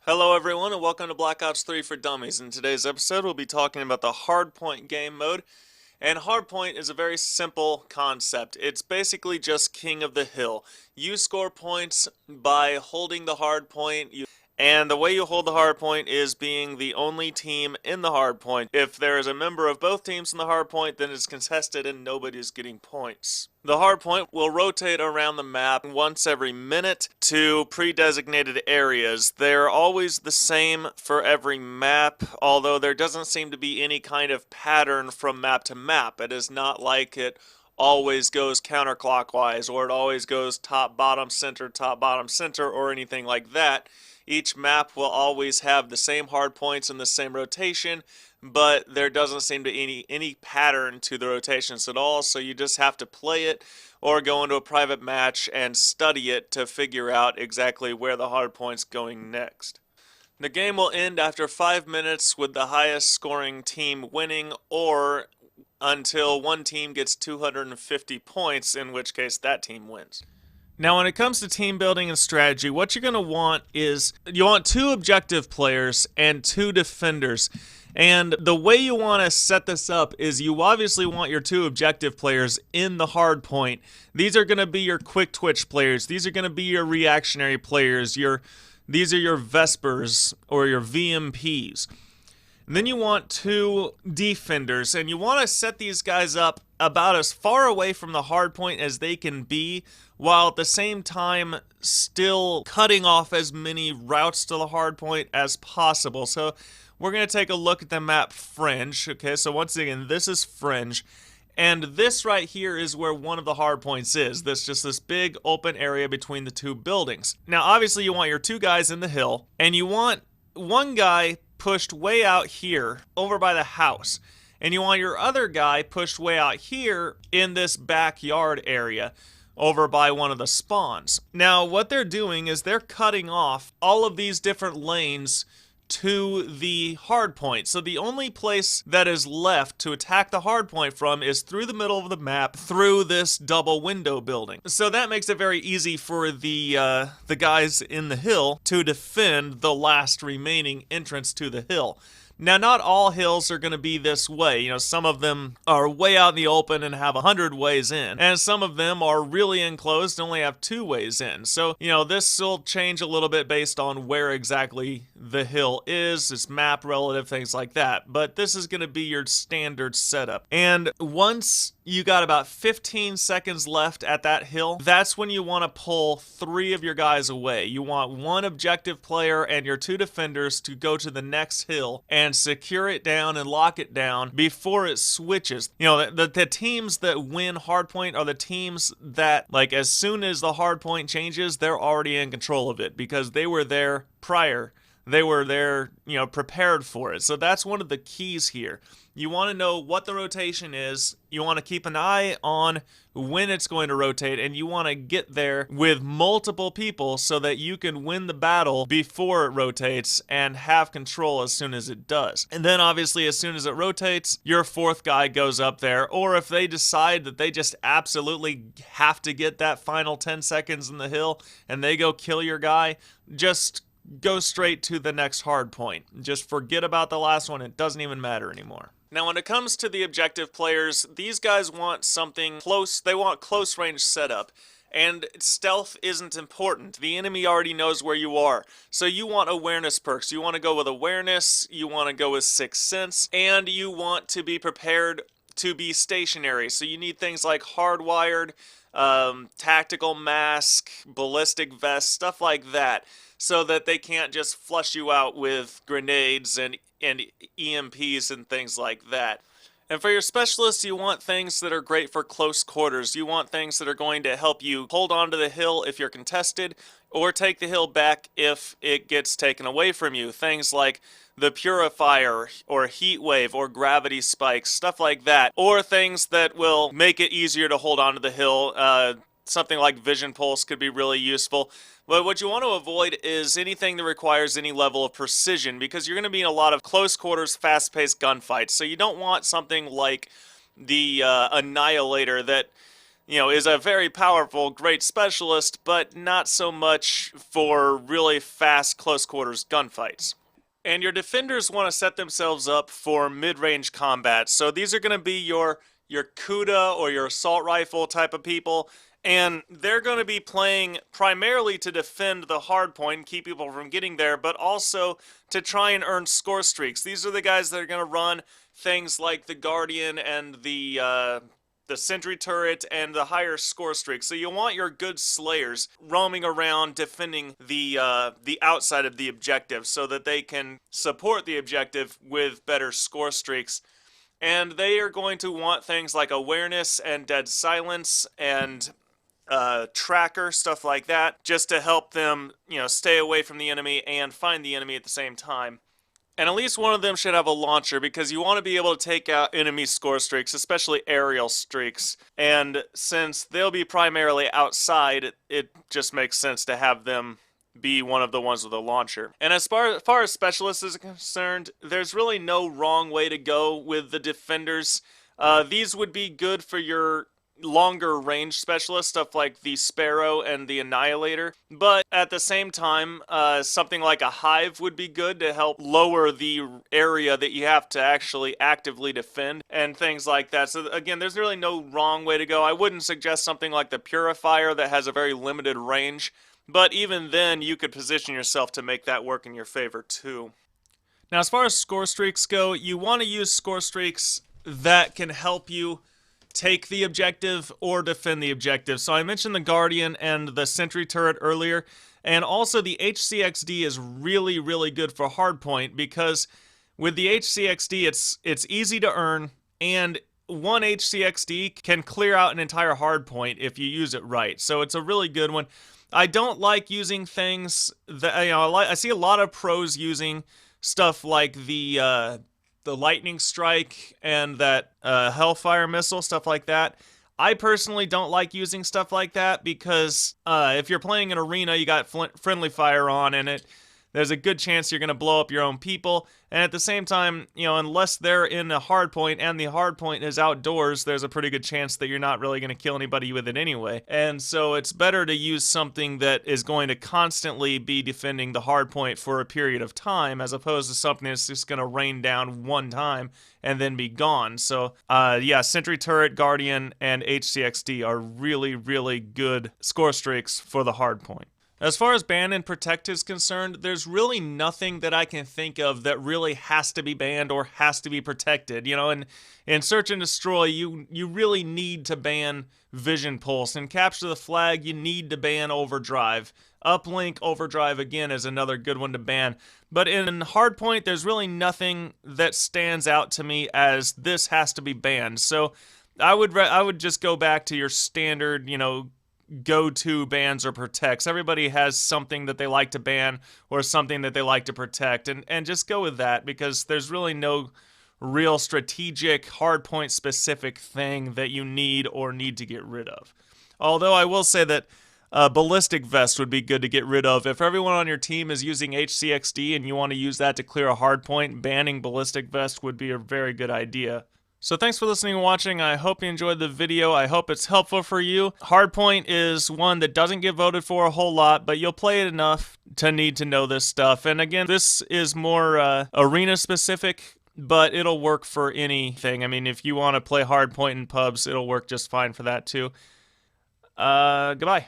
Hello everyone and welcome to Black Ops 3 for Dummies. In today's episode we'll be talking about the Hardpoint game mode. And Hardpoint is a very simple concept. It's basically just king of the hill. You score points by holding the hardpoint. And the way you hold the hardpoint is being the only team in the hardpoint. If there is a member of both teams in the hardpoint, then it's contested and nobody's getting points. The hardpoint will rotate around the map once every minute to pre-designated areas. They're always the same for every map, although there doesn't seem to be any kind of pattern from map to map. It is not like it always goes counterclockwise, or it always goes top, bottom, center, or anything like that. Each map will always have the same hard points in the same rotation, but there doesn't seem to be any pattern to the rotations at all, so you just have to play it or go into a private match and study it to figure out exactly where the hard point's going next. The game will end after 5 minutes with the highest scoring team winning, or until one team gets 250 points, in which case that team wins. Now, when it comes to team building and strategy, what you're going to want is you want 2 objective players and 2 defenders. And the way you want to set this up is you obviously want your 2 objective players in the hard point. These are going to be your quick twitch players. These are going to be your reactionary players. These are your Vespers or your VMPs. And then you want 2 defenders, and you want to set these guys up about as far away from the hard point as they can be, while at the same time still cutting off as many routes to the hard point as possible. So we're going to take a look at the map Fringe. Okay, so once again, this is Fringe. And this right here is where one of the hard points is. This big open area between the 2 buildings. Now, obviously, you want your 2 guys in the hill, and you want one guy pushed way out here over by the house. And you want your other guy pushed way out here in this backyard area over by one of the spawns. Now, what they're doing is they're cutting off all of these different lanes to the hard point. So the only place that is left to attack the hard point from is through the middle of the map, through this double window building. So that makes it very easy for the guys in the hill to defend the last remaining entrance to the hill. Now, not all hills are going to be this way. You know, some of them are way out in the open and have 100 ways in. And some of them are really enclosed and only have 2 ways in. So, you know, this will change a little bit based on where exactly the hill is, its map relative, things like that. But this is going to be your standard setup. And once you got about 15 seconds left at that hill, that's when you want to pull 3 of your guys away. You want 1 objective player and your 2 defenders to go to the next hill and secure it down and lock it down before it switches. You know, the teams that win hardpoint are the teams that, like, as soon as the hardpoint changes, they're already in control of it because they were there prior. They were there, you know, prepared for it. So that's one of the keys here. You want to know what the rotation is. You want to keep an eye on when it's going to rotate, and you want to get there with multiple people so that you can win the battle before it rotates and have control as soon as it does. And then obviously as soon as it rotates, your 4th guy goes up there, or if they decide that they just absolutely have to get that final 10 seconds in the hill and they go kill your guy, just go straight to the next hard point. Just forget about the last one. It doesn't even matter anymore. Now, when it comes to the objective players, these guys want something close. They want close range setup. And stealth isn't important. The enemy already knows where you are. So you want awareness perks. You want to go with awareness. You want to go with sixth sense. And you want to be prepared to be stationary. So you need things like hardwired, tactical mask, ballistic vest, stuff like that, so that they can't just flush you out with grenades and EMPs and things like that. And for your specialists, you want things that are great for close quarters. You want things that are going to help you hold on to the hill if you're contested, or take the hill back if it gets taken away from you. Things like the Purifier, or Heat Wave, or Gravity Spikes, stuff like that. Or things that will make it easier to hold on to the hill. Something like Vision Pulse could be really useful. But what you want to avoid is anything that requires any level of precision, because you're going to be in a lot of close quarters, fast-paced gunfights. So you don't want something like the Annihilator that is a very powerful, great specialist, but not so much for really fast, close quarters gunfights. And your defenders want to set themselves up for mid-range combat. So these are going to be your Kuda or your assault rifle type of people. And they're going to be playing primarily to defend the hard point and keep people from getting there, but also to try and earn score streaks. These are the guys that are going to run things like the Guardian and the sentry turret and the higher score streaks. So you want your good slayers roaming around defending the outside of the objective so that they can support the objective with better score streaks. And they are going to want things like awareness and dead silence and tracker, stuff like that, just to help them, stay away from the enemy and find the enemy at the same time. And at least one of them should have a launcher, because you want to be able to take out enemy score streaks, especially aerial streaks. And since they'll be primarily outside, it just makes sense to have them be one of the ones with a launcher. And as far as specialists is concerned, there's really no wrong way to go with the defenders. These would be good for your longer range specialists, stuff like the Sparrow and the Annihilator, but at the same time, something like a Hive would be good to help lower the area that you have to actually actively defend and things like that. So again, there's really no wrong way to go. I wouldn't suggest something like the Purifier that has a very limited range, but even then you could position yourself to make that work in your favor too. Now, as far as score streaks go, you want to use score streaks that can help you take the objective or defend the objective. So I mentioned the Guardian and the Sentry Turret earlier, and also the HCXD is really, really good for Hardpoint, because with the HCXD, it's easy to earn, and one HCXD can clear out an entire Hardpoint if you use it right. So it's a really good one. I don't like using things that, I see a lot of pros using stuff like the lightning strike and that hellfire missile, stuff like that. I personally don't like using stuff like that, because if you're playing an arena, you got friendly fire on in it, there's a good chance you're going to blow up your own people. And at the same time, unless they're in a hard point and the hard point is outdoors, there's a pretty good chance that you're not really going to kill anybody with it anyway. And so it's better to use something that is going to constantly be defending the hard point for a period of time, as opposed to something that's just going to rain down one time and then be gone. So yeah, Sentry Turret, Guardian, and HCXD are really, really good score streaks for the hard point. As far as ban and protect is concerned, there's really nothing that I can think of that really has to be banned or has to be protected. In Search and Destroy, you really need to ban Vision Pulse. In Capture the Flag, you need to ban Overdrive. Uplink Overdrive, again, is another good one to ban. But in Hardpoint, there's really nothing that stands out to me as this has to be banned. So I would just go back to your standard, go-to bans or protects. Everybody has something that they like to ban or something that they like to protect, and just go with that, because there's really no real strategic hardpoint specific thing that you need or need to get rid of. Although I will say that ballistic vest would be good to get rid of. If everyone on your team is using HCXD and you want to use that to clear a hardpoint, banning ballistic vest would be a very good idea. So thanks for listening and watching. I hope you enjoyed the video. I hope it's helpful for you. Hardpoint is one that doesn't get voted for a whole lot, but you'll play it enough to need to know this stuff. And again, this is more arena specific, but it'll work for anything. I mean, if you want to play Hardpoint in pubs, it'll work just fine for that too. Goodbye.